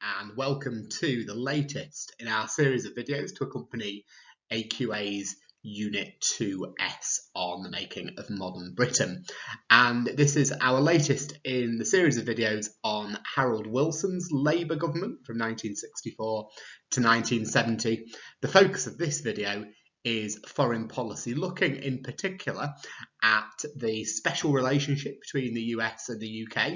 and welcome to the latest in our series of videos to accompany AQA's Unit 2S on the making of modern Britain. And this is our latest in the series of videos on Harold Wilson's Labour government from 1964 to 1970. The focus of this video is foreign policy, looking in particular at the special relationship between the US and the UK,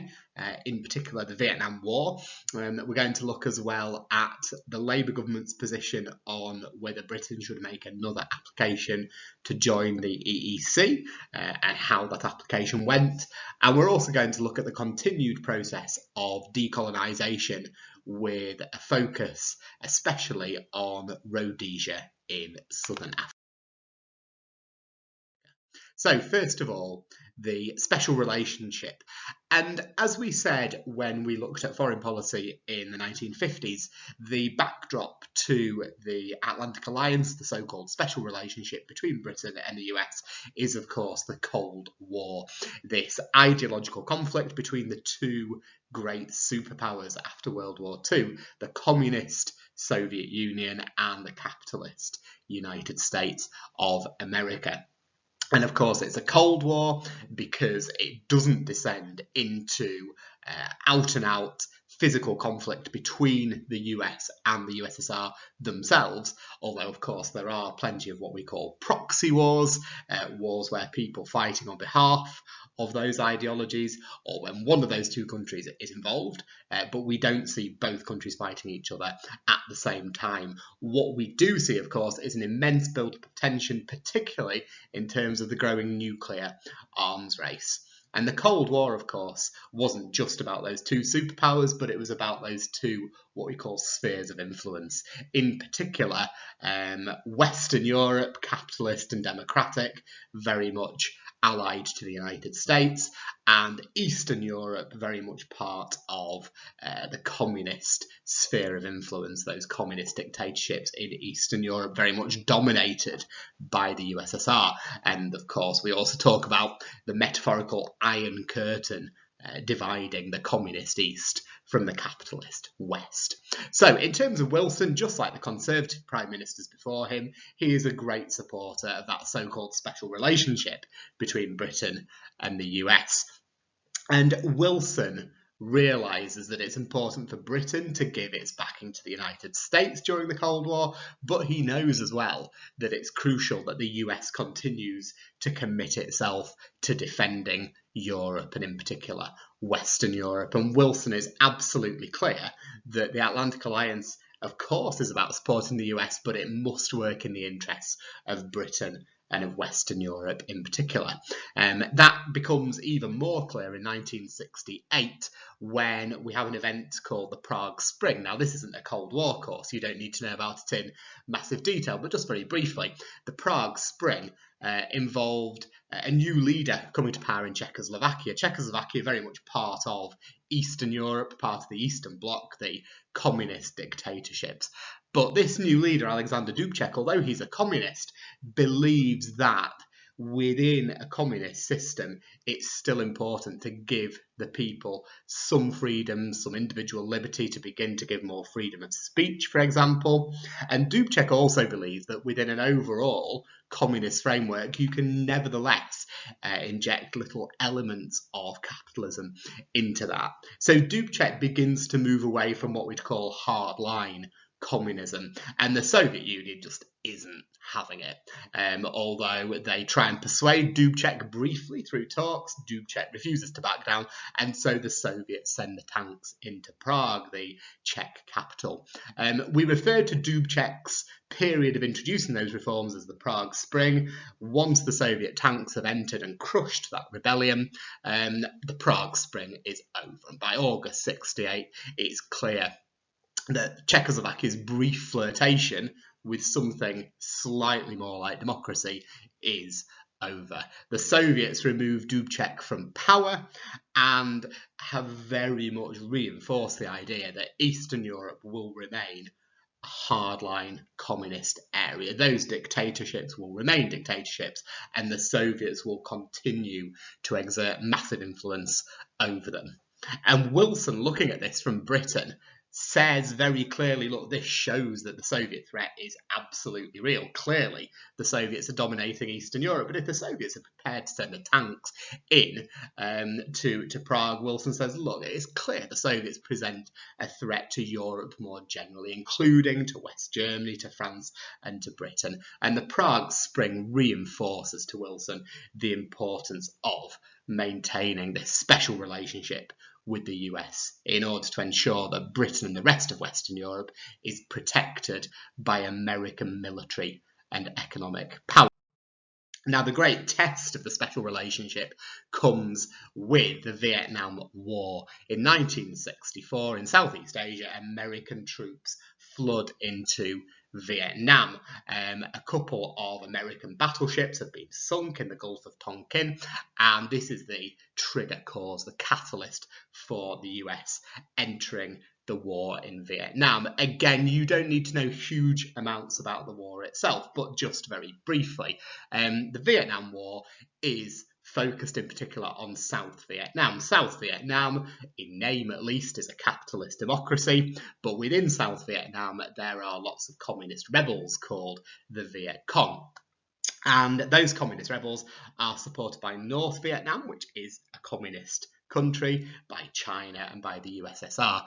in particular the Vietnam War. We're going to look as well at the Labour government's position on whether Britain should make another application to join the EEC and how that application went. And we're also going to look at the continued process of decolonisation with a focus especially on Rhodesia in southern Africa. So first of all, the special relationship. And as we said when we looked at foreign policy in the 1950s, the backdrop to the Atlantic Alliance, the so-called special relationship between Britain and the US, is of course the Cold War, this ideological conflict between the two great superpowers after World War II, the communist Soviet Union and the capitalist United States of America. And of course, it's a Cold War because it doesn't descend into out and out physical conflict between the US and the USSR themselves, although of course there are plenty of what we call proxy wars, wars where people fighting on behalf of those ideologies, or when one of those two countries is involved, but we don't see both countries fighting each other at the same time. What we do see, of course, is an immense build-up of tension, particularly in terms of the growing nuclear arms race. And the Cold War, of course, wasn't just about those two superpowers, but it was about those two what we call spheres of influence. In particular, Western Europe, capitalist and democratic, very much allied to the United States, and Eastern Europe very much part of the communist sphere of influence, those communist dictatorships in Eastern Europe very much dominated by the USSR. And of course, we also talk about the metaphorical Iron Curtain dividing the communist East from the capitalist West. So in terms of Wilson, just like the Conservative Prime Ministers before him, he is a great supporter of that so-called special relationship between Britain and the US. And Wilson realises that it's important for Britain to give its backing to the United States during the Cold War, but he knows as well that it's crucial that the US continues to commit itself to defending Europe, and in particular Western Europe. And Wilson is absolutely clear that the Atlantic Alliance, of course, is about supporting the US, but it must work in the interests of Britain and of Western Europe in particular. That becomes even more clear in 1968 when we have an event called the Prague Spring. Now, this isn't a Cold War course, you don't need to know about it in massive detail, but just very briefly, the Prague Spring involved a new leader coming to power in Czechoslovakia. Czechoslovakia very much part of Eastern Europe, part of the Eastern Bloc, the communist dictatorships. But this new leader, Alexander Dubček, although he's a communist, believes that within a communist system, it's still important to give the people some freedom, some individual liberty, to begin to give more freedom of speech, for example. And Dubček also believes that within an overall communist framework, you can nevertheless inject little elements of capitalism into that. So Dubček begins to move away from what we'd call hardline communism, and the Soviet Union just isn't having it. Although they try and persuade Dubček briefly through talks, Dubček refuses to back down, and so the Soviets send the tanks into Prague, the Czech capital. We refer to Dubček's period of introducing those reforms as the Prague Spring. Once the Soviet tanks have entered and crushed that rebellion, the Prague Spring is over, and by August 68 it's clear that Czechoslovakia's brief flirtation with something slightly more like democracy is over. The Soviets remove Dubček from power and have very much reinforced the idea that Eastern Europe will remain a hardline communist area. Those dictatorships will remain dictatorships, and the Soviets will continue to exert massive influence over them. And Wilson, looking at this from Britain, says very clearly, look, this shows that the Soviet threat is absolutely real. Clearly, the Soviets are dominating Eastern Europe, but if the Soviets are prepared to send the tanks in to Prague, Wilson says, look, it's clear the Soviets present a threat to Europe more generally, including to West Germany, to France, and to Britain. And the Prague Spring reinforces to Wilson the importance of maintaining this special relationship with the US in order to ensure that Britain and the rest of Western Europe is protected by American military and economic power. Now, the great test of the special relationship comes with the Vietnam War. In 1964, in Southeast Asia, American troops flood into Vietnam. A couple of American battleships have been sunk in the Gulf of Tonkin, and this is the trigger cause, the catalyst for the US entering the war in Vietnam. Again, you don't need to know huge amounts about the war itself, but just very briefly, the Vietnam War is focused in particular on South Vietnam. South Vietnam, in name at least, is a capitalist democracy, but within South Vietnam there are lots of communist rebels called the Viet Cong. And those communist rebels are supported by North Vietnam, which is a communist country, by China and by the USSR.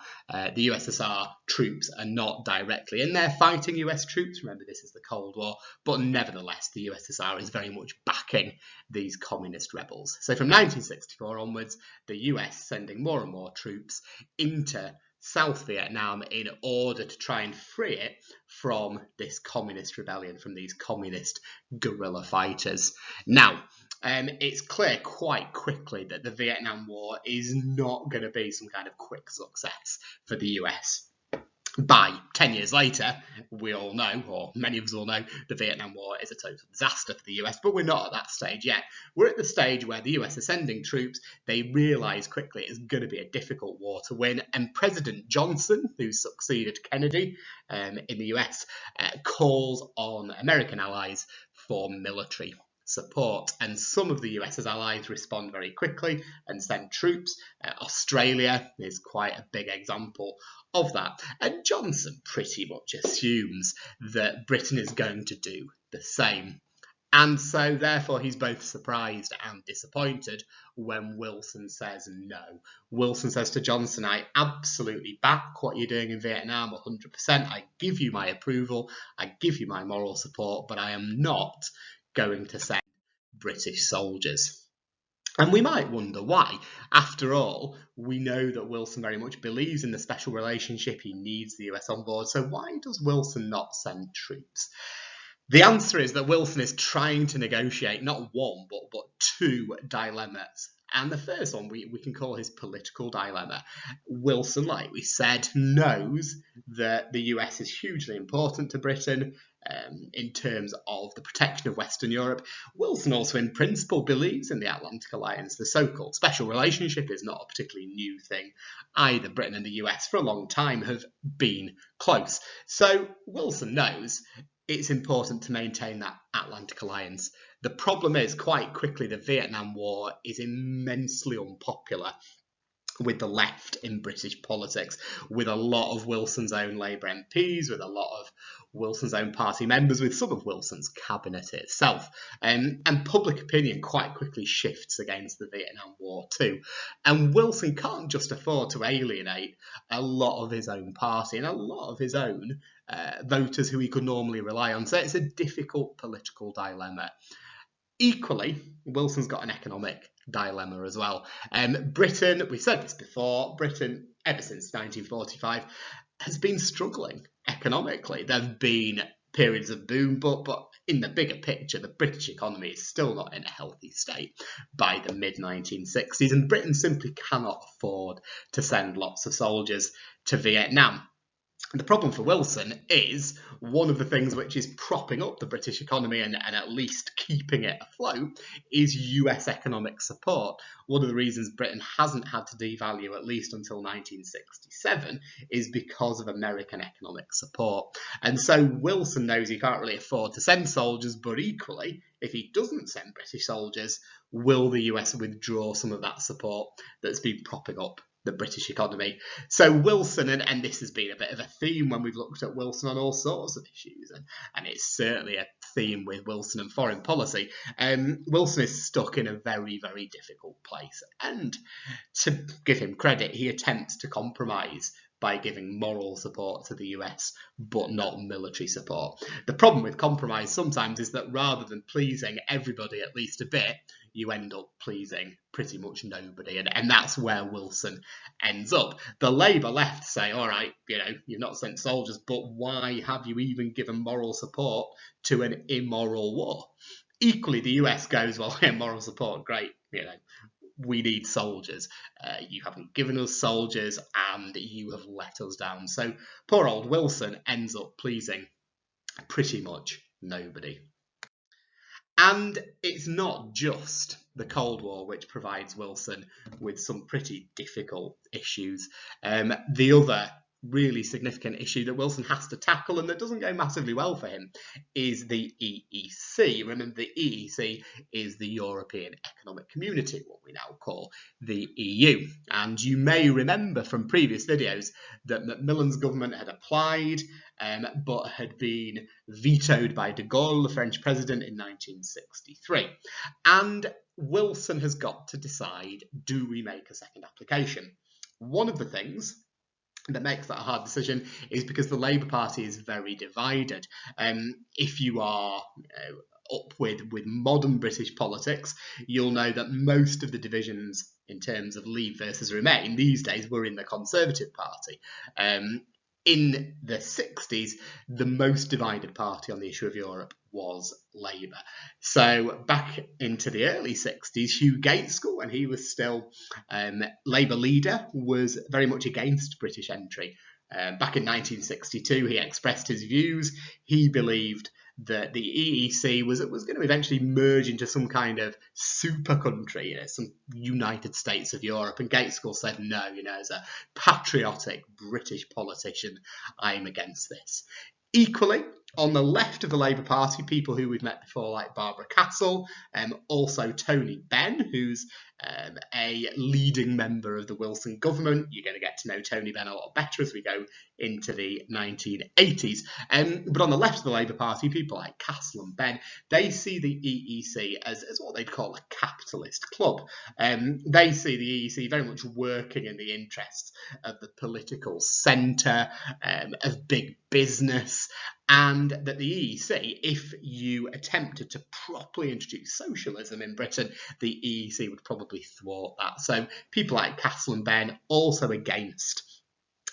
The USSR troops are not directly in there fighting US troops. Remember, this is the Cold War, but nevertheless, the USSR is very much backing these communist rebels. So from 1964 onwards, the US sending more and more troops into South Vietnam in order to try and free it from this communist rebellion, from these communist guerrilla fighters. Now, it's clear quite quickly that the Vietnam War is not going to be some kind of quick success for the US. By 10 years later, we all know, or many of us all know, the Vietnam War is a total disaster for the US, but we're not at that stage yet. We're at the stage where the US are sending troops. They realise quickly it's going to be a difficult war to win, and President Johnson, who succeeded Kennedy in the US, calls on American allies for military support, and some of the US's allies respond very quickly and send troops. Australia is quite a big example of that, and Johnson pretty much assumes that Britain is going to do the same. And so, therefore, he's both surprised and disappointed when Wilson says no. Wilson says to Johnson, I absolutely back what you're doing in Vietnam 100%. I give you my approval. I give you my moral support, but I am not going to send British soldiers. And we might wonder why. After all, we know that Wilson very much believes in the special relationship. He needs the US on board. So why does Wilson not send troops? The answer is that Wilson is trying to negotiate not one, but two dilemmas. And the first one we can call his political dilemma. Wilson, like we said, knows that the US is hugely important to Britain in terms of the protection of Western Europe. Wilson also, in principle, believes in the Atlantic Alliance. The so-called special relationship is not a particularly new thing either. Britain and the US for a long time have been close. So Wilson knows it's important to maintain that Atlantic Alliance. The problem is, quite quickly, the Vietnam War is immensely unpopular with the left in British politics, with a lot of Wilson's own Labour MPs, with a lot of Wilson's own party members, with some of Wilson's cabinet itself. And public opinion quite quickly shifts against the Vietnam War too. And Wilson can't just afford to alienate a lot of his own party and a lot of his own voters who he could normally rely on. So it's a difficult political dilemma. Equally, Wilson's got an economic dilemma as well. Britain, we said this before, Britain, ever since 1945, has been struggling economically. There have been periods of boom, but in the bigger picture, the British economy is still not in a healthy state by the mid-1960s, and Britain simply cannot afford to send lots of soldiers to Vietnam. The problem for Wilson is one of the things which is propping up the British economy and at least keeping it afloat is US economic support. One of the reasons Britain hasn't had to devalue at least until 1967 is because of American economic support. And so Wilson knows he can't really afford to send soldiers, but equally, if he doesn't send British soldiers, will the US withdraw some of that support that's been propping up the British economy. So Wilson, and this has been a bit of a theme when we've looked at Wilson on all sorts of issues, and it's certainly a theme with Wilson and foreign policy. Wilson is stuck in a very, very difficult place. And to give him credit, he attempts to compromise by giving moral support to the US, but not military support. The problem with compromise sometimes is that rather than pleasing everybody at least a bit, you end up pleasing pretty much nobody. And that's where Wilson ends up. The Labour left say, all right, you've not sent soldiers, but why have you even given moral support to an immoral war? Equally, the US goes, well, moral support, great, we need soldiers. You haven't given us soldiers and you have let us down. So poor old Wilson ends up pleasing pretty much nobody. And it's not just the Cold War which provides Wilson with some pretty difficult issues. The other really significant issue that Wilson has to tackle, and that doesn't go massively well for him, is the EEC. Remember, the EEC is the European Economic Community, what we now call the EU. And you may remember from previous videos that Macmillan's government had applied, but had been vetoed by de Gaulle, the French president, in 1963. And Wilson has got to decide, do we make a second application? One of the things that makes that a hard decision is because the Labour Party is very divided. If you are up with modern British politics, you'll know that most of the divisions in terms of Leave versus Remain these days were in the Conservative Party. In the 60s, the most divided party on the issue of Europe was Labour. So back into the early 60s, Hugh Gaitskell, when he was still Labour leader, was very much against British entry. Back in 1962, he expressed his views. He believed that the EEC was going to eventually merge into some kind of super country, some United States of Europe. And Gaitskell said, no, as a patriotic British politician, I'm against this. Equally, on the left of the Labour Party, people who we've met before, like Barbara Castle, also Tony Benn, who's a leading member of the Wilson government. You're going to get to know Tony Benn a lot better as we go into the 1980s. But on the left of the Labour Party, people like Castle and Benn, they see the EEC as what they'd call a capitalist club. They see the EEC very much working in the interests of the political centre, of big business, and that the EEC, if you attempted to properly introduce socialism in Britain, the EEC would probably thwart that. So people like Castle and Benn also against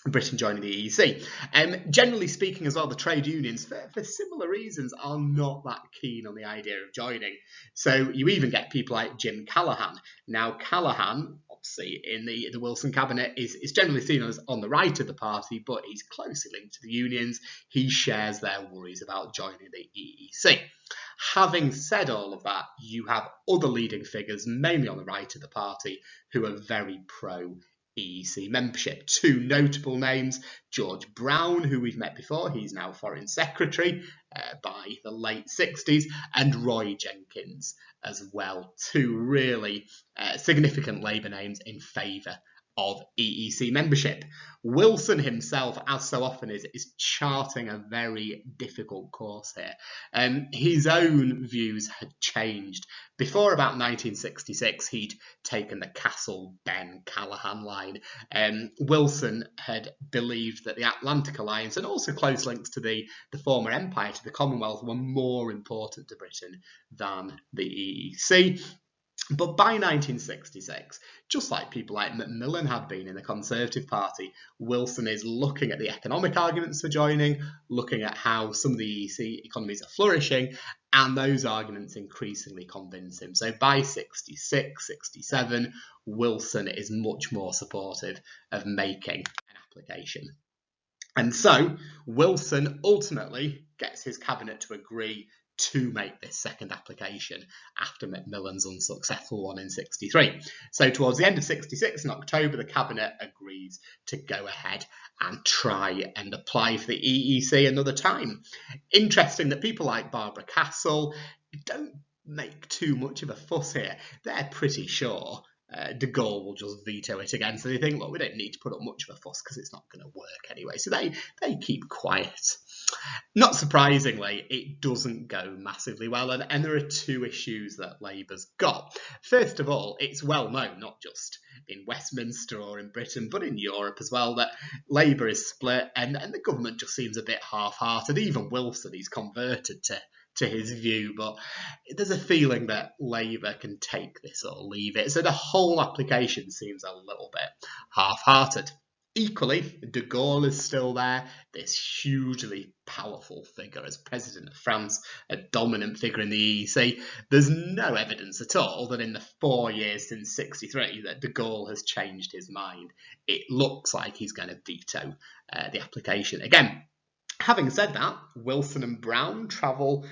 Britain joining the EEC. Generally speaking as well, the trade unions, for similar reasons, are not that keen on the idea of joining. So you even get people like Jim Callaghan. Now, Callaghan, obviously, in the Wilson cabinet, is generally seen as on the right of the party, but he's closely linked to the unions. He shares their worries about joining the EEC. Having said all of that, you have other leading figures, mainly on the right of the party, who are very pro EEC membership. Two notable names: George Brown, who we've met before, he's now Foreign Secretary by the late 60s, and Roy Jenkins as well. Two really significant Labour names in favour of EEC membership. Wilson himself, as so often is charting a very difficult course here. His own views had changed. Before about 1966, he'd taken the Castle-Benn-Callaghan line. Wilson had believed that the Atlantic Alliance, and also close links to the former empire, to the Commonwealth, were more important to Britain than the EEC. But by 1966, just like people like Macmillan had been in the Conservative Party, Wilson is looking at the economic arguments for joining, looking at how some of the EEC economies are flourishing, and those arguments increasingly convince him. So by 66, 67, Wilson is much more supportive of making an application. And so Wilson ultimately gets his cabinet to agree to make this second application after Macmillan's unsuccessful one in 63. So towards the end of 66, in October, the cabinet agrees to go ahead and try and apply for the EEC another time. Interesting that people like Barbara Castle don't make too much of a fuss here. They're pretty sure de Gaulle will just veto it again. So they think, look, we don't need to put up much of a fuss because it's not going to work anyway. So they keep quiet. Not surprisingly, it doesn't go massively well, and there are two issues that Labour's got. First of all, it's well known, not just in Westminster or in Britain, but in Europe as well, that Labour is split, and the government just seems a bit half-hearted. Even Wilson, he's converted to his view, but there's a feeling that Labour can take this or leave it. So the whole application seems a little bit half-hearted. Equally, de Gaulle is still there, this hugely powerful figure as president of France, a dominant figure in the EEC. There's no evidence at all that in the 4 years since '63 that de Gaulle has changed his mind. It looks like he's going to veto the application again. Having said that, Wilson and Brown travel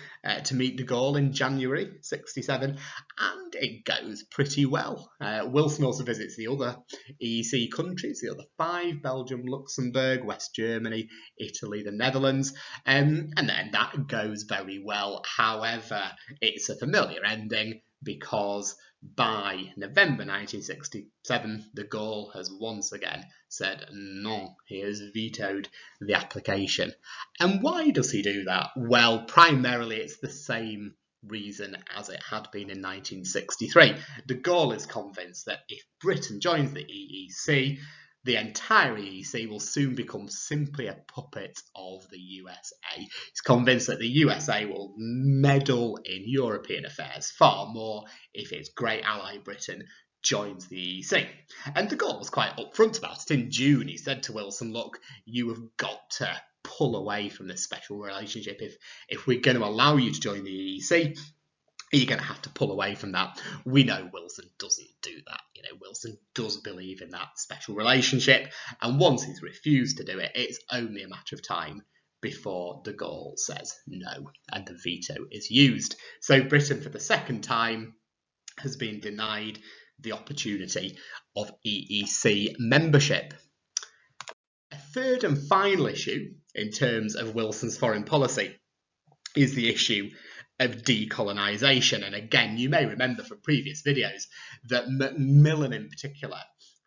to meet de Gaulle in January '67, and it goes pretty well. Wilson also visits the other EEC countries, the other 5, Belgium, Luxembourg, West Germany, Italy, the Netherlands, and then that goes very well. However, it's a familiar ending because by November 1967, de Gaulle has once again said no, he has vetoed the application. And why does he do that? Well, primarily it's the same reason as it had been in 1963. De Gaulle is convinced that if Britain joins the EEC, the entire EEC will soon become simply a puppet of the USA. He's convinced that the USA will meddle in European affairs far more if its great ally Britain joins the EEC. And de Gaulle was quite upfront about it. In June, he said to Wilson, look, you have got to pull away from this special relationship. If we're going to allow you to join the EEC, you're going to have to pull away from that. We know Wilson doesn't do that. Wilson does believe in that special relationship, and once he's refused to do it, it's only a matter of time before de Gaulle says no, and the veto is used. So Britain, for the second time, has been denied the opportunity of EEC membership. A third and final issue in terms of Wilson's foreign policy is the issue of decolonisation. And again, you may remember from previous videos that Macmillan in particular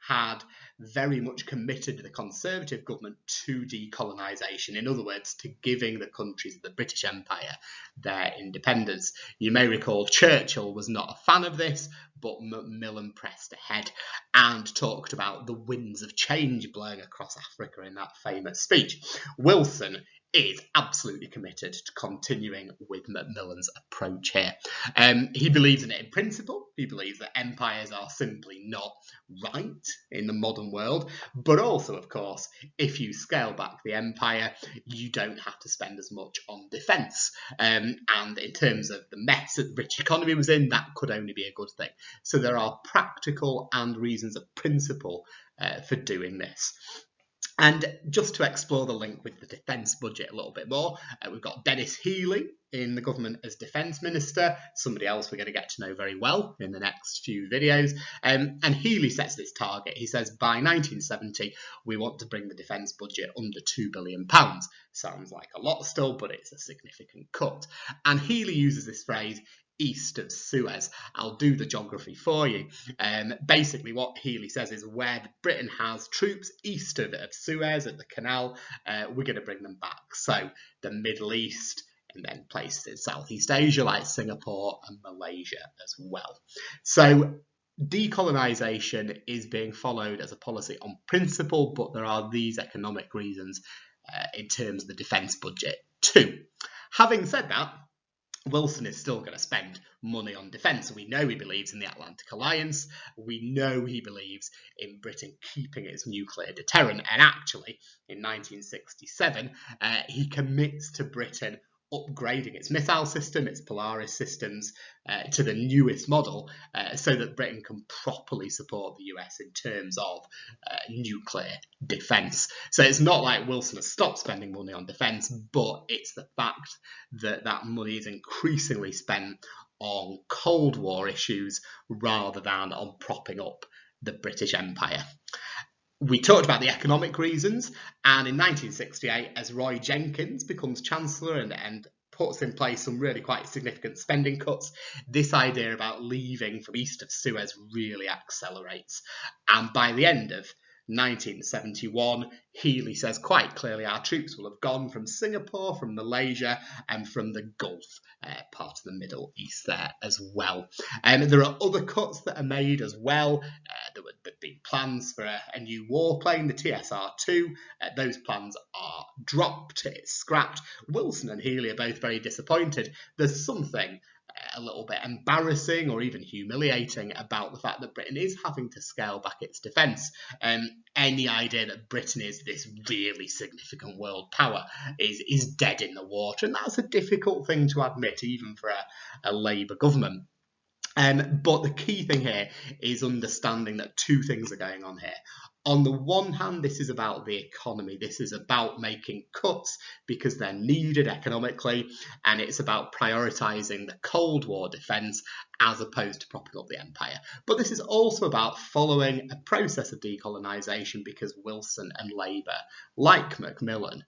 had very much committed the Conservative government to decolonisation, in other words, to giving the countries of the British Empire their independence. You may recall Churchill was not a fan of this, but Macmillan pressed ahead and talked about the winds of change blowing across Africa in that famous speech. Wilson is absolutely committed to continuing with Macmillan's approach here. He believes in it in principle. He believes that empires are simply not right in the modern world, but also, of course, if you scale back the empire, you don't have to spend as much on defence. And in terms of the mess that the British economy was in, that could only be a good thing. So there are practical and reasons of principle for doing this. And just to explore the link with the defence budget a little bit more, we've got Dennis Healey in the government as Defence Minister, somebody else we're going to get to know very well in the next few videos. And Healey sets this target. He says by 1970, we want to bring the defence budget under £2 billion. Sounds like a lot still, but it's a significant cut. And Healey uses this phrase, east of Suez. I'll do the geography for you. Basically what Healey says is where Britain has troops east of Suez at the canal, we're going to bring them back. So the Middle East, and then places in Southeast Asia like Singapore and Malaysia as well. So decolonisation is being followed as a policy on principle, but there are these economic reasons in terms of the defence budget too. Having said that, Wilson is still going to spend money on defence. We know he believes in the Atlantic Alliance. We know he believes in Britain keeping its nuclear deterrent. And actually, in 1967, he commits to Britain upgrading its missile system, its Polaris systems, to the newest model, so that Britain can properly support the US in terms of nuclear defence. So it's not like Wilson has stopped spending money on defence, but it's the fact that that money is increasingly spent on Cold War issues rather than on propping up the British Empire. We talked about the economic reasons, and in 1968, as Roy Jenkins becomes Chancellor and puts in place some really quite significant spending cuts. This idea about leaving from east of Suez really accelerates. And by the end of 1971, Healy says quite clearly our troops will have gone from Singapore, from Malaysia, and from the Gulf, part of the Middle East there as well. There are other cuts that are made as well. There would be plans for a new warplane, the TSR-2. Those plans are dropped, it's scrapped. Wilson and Healy are both very disappointed. There's something a little bit embarrassing or even humiliating about the fact that Britain is having to scale back its defence. Any idea that Britain is this really significant world power is dead in the water, and that's a difficult thing to admit even for a Labour government. But the key thing here is understanding that two things are going on here. On the one hand, this is about the economy. This is about making cuts because they're needed economically, and it's about prioritising the Cold War defence as opposed to propping up the empire. But this is also about following a process of decolonisation because Wilson and Labour, like Macmillan,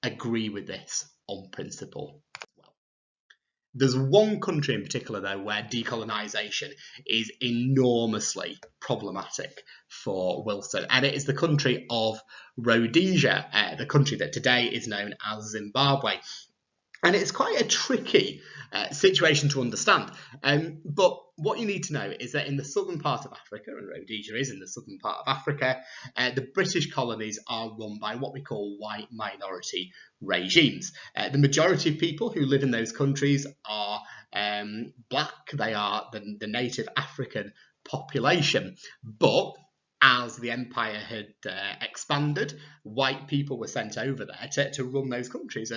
agree with this on principle. There's one country in particular, though, where decolonisation is enormously problematic for Wilson, and it is the country of Rhodesia, the country that today is known as Zimbabwe. And it's quite a tricky situation to understand. But what you need to know is that in the southern part of Africa, and Rhodesia is in the southern part of Africa, the British colonies are run by what we call white minority regimes. The majority of people who live in those countries are black. They are the native African population. But as the empire had expanded, white people were sent over there to run those countries,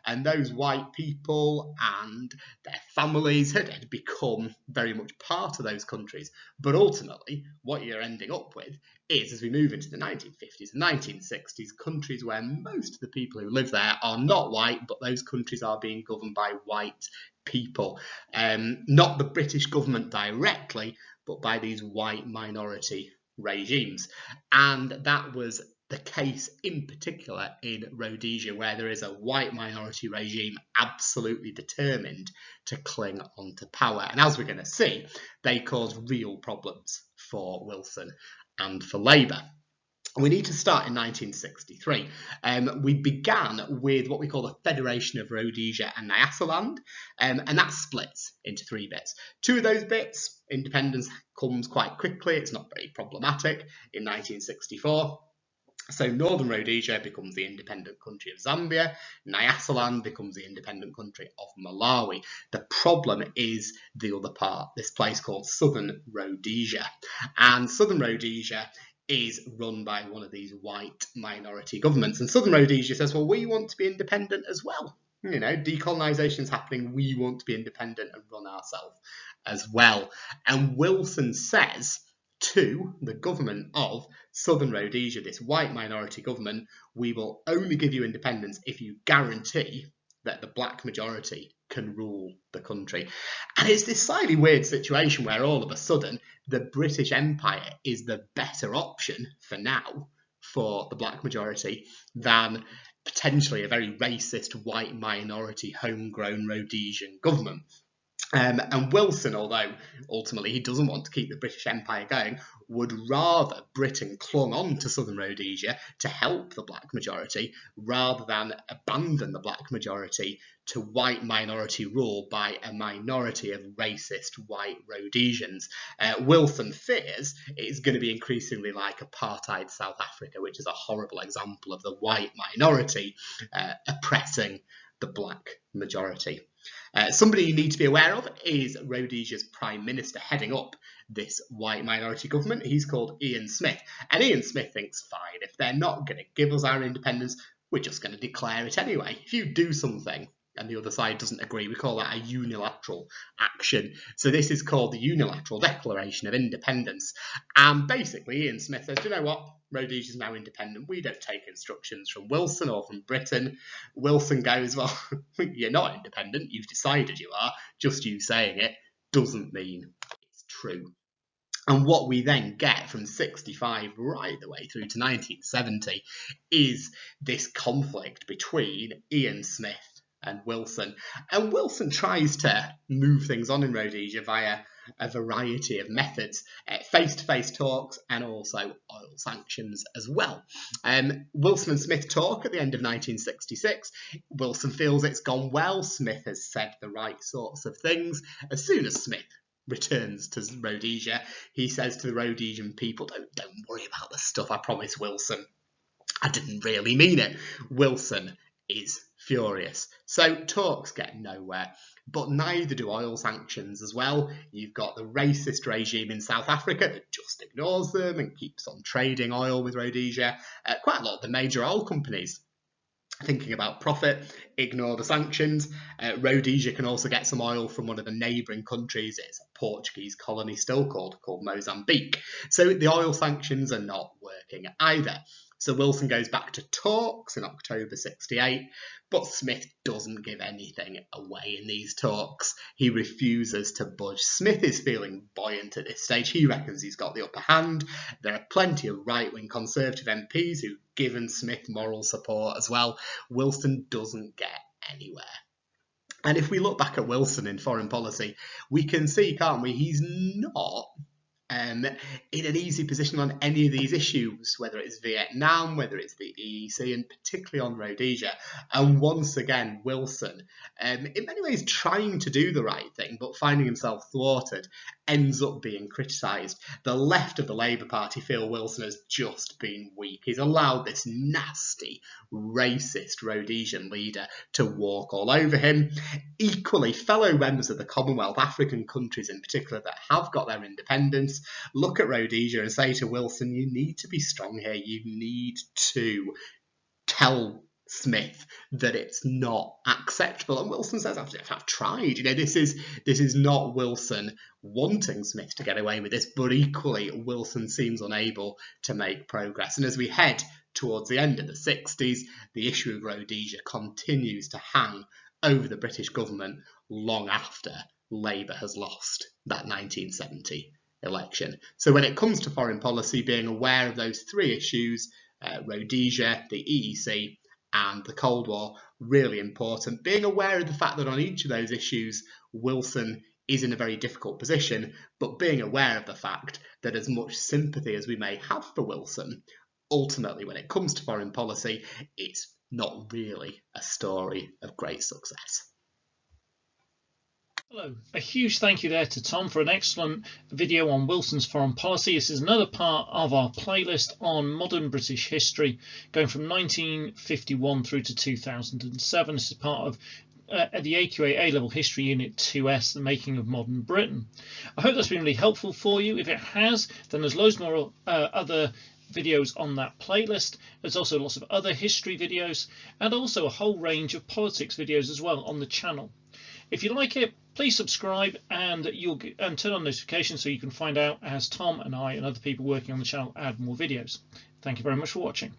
and those white people and their families had become very much part of those countries. But ultimately, what you're ending up with is, as we move into the 1950s and 1960s, countries where most of the people who live there are not white, but those countries are being governed by white people. Not the British government directly, but by these white minority regimes. And that was the case in particular in Rhodesia, where there is a white minority regime absolutely determined to cling onto power. And as we're going to see, they cause real problems for Wilson and for Labour. We need to start in 1963. We began with what we call the Federation of Rhodesia and Nyasaland, and that splits into three bits. Two of those bits, independence comes quite quickly, it's not very problematic, in 1964. So Northern Rhodesia becomes the independent country of Zambia, Nyasaland becomes the independent country of Malawi. The problem is the other part, this place called Southern Rhodesia. And Southern Rhodesia is run by one of these white minority governments. And Southern Rhodesia says, well, we want to be independent as well. You know, decolonisation is happening. We want to be independent and run ourselves as well. And Wilson says to the government of Southern Rhodesia, this white minority government, we will only give you independence if you guarantee that the black majority can rule the country. And it's this slightly weird situation where all of a sudden the British Empire is the better option for now for the black majority than potentially a very racist white minority homegrown Rhodesian government. And Wilson, although ultimately he doesn't want to keep the British Empire going, would rather Britain clung on to Southern Rhodesia to help the black majority rather than abandon the black majority to white minority rule by a minority of racist white Rhodesians. Wilson fears it's going to be increasingly like apartheid South Africa, which is a horrible example of the white minority oppressing the black majority. Somebody you need to be aware of is Rhodesia's Prime Minister heading up this white minority government. He's called Ian Smith. And Ian Smith thinks, fine, if they're not going to give us our independence, we're just going to declare it anyway. If you do something and the other side doesn't agree, we call that a unilateral action. So this is called the Unilateral Declaration of Independence. And basically Ian Smith says, you know what? Rhodesia is now independent. We don't take instructions from Wilson or from Britain. Wilson goes, well, you're not independent. You've decided you are. Just you saying it doesn't mean it's true. And what we then get from 65 right the way through to 1970 is this conflict between Ian Smith and Wilson. And Wilson tries to move things on in Rhodesia via a variety of methods, face-to-face talks and also oil sanctions as well. Wilson and Smith talk at the end of 1966. Wilson feels it's gone well. Smith has said the right sorts of things. As soon as Smith returns to Rhodesia, he says to the Rhodesian people, don't worry about the stuff, I promise, Wilson. I didn't really mean it. Wilson is furious. So talks get nowhere. But neither do oil sanctions as well. You've got the racist regime in South Africa that just ignores them and keeps on trading oil with Rhodesia. Quite a lot of the major oil companies, thinking about profit, ignore the sanctions. Rhodesia can also get some oil from one of the neighbouring countries. It's a Portuguese colony still called Mozambique. So the oil sanctions are not working either. So Wilson goes back to talks in October 68, but Smith doesn't give anything away in these talks. He refuses to budge. Smith is feeling buoyant at this stage. He reckons he's got the upper hand. There are plenty of right-wing Conservative MPs who've given Smith moral support as well. Wilson doesn't get anywhere. And if we look back at Wilson in foreign policy, we can see, can't we, he's not in an easy position on any of these issues, whether it's Vietnam, whether it's the EEC, and particularly on Rhodesia. And once again, Wilson, in many ways trying to do the right thing, but finding himself thwarted, ends up being criticised. The left of the Labour Party feel Wilson has just been weak. He's allowed this nasty, racist Rhodesian leader to walk all over him. Equally, fellow members of the Commonwealth, African countries in particular that have got their independence, look at Rhodesia and say to Wilson, you need to be strong here. You need to tell Smith that it's not acceptable. And Wilson says, I've tried. This is not Wilson wanting Smith to get away with this, but equally Wilson seems unable to make progress. And as we head towards the end of the 60s, the issue of Rhodesia continues to hang over the British government long after Labour has lost that 1970 election. So when it comes to foreign policy, being aware of those three issues, Rhodesia, the EEC, and the Cold War, really important. Being aware of the fact that on each of those issues, Wilson is in a very difficult position, but being aware of the fact that as much sympathy as we may have for Wilson, ultimately when it comes to foreign policy, it's not really a story of great success. Hello, a huge thank you there to Tom for an excellent video on Wilson's foreign policy. This is another part of our playlist on modern British history, going from 1951 through to 2007. This is part of the AQA A-Level History Unit 2S, The Making of Modern Britain. I hope that's been really helpful for you. If it has, then there's loads more other videos on that playlist. There's also lots of other history videos and also a whole range of politics videos as well on the channel. If you like it, please subscribe and turn on notifications so you can find out as Tom and I and other people working on the channel add more videos. Thank you very much for watching.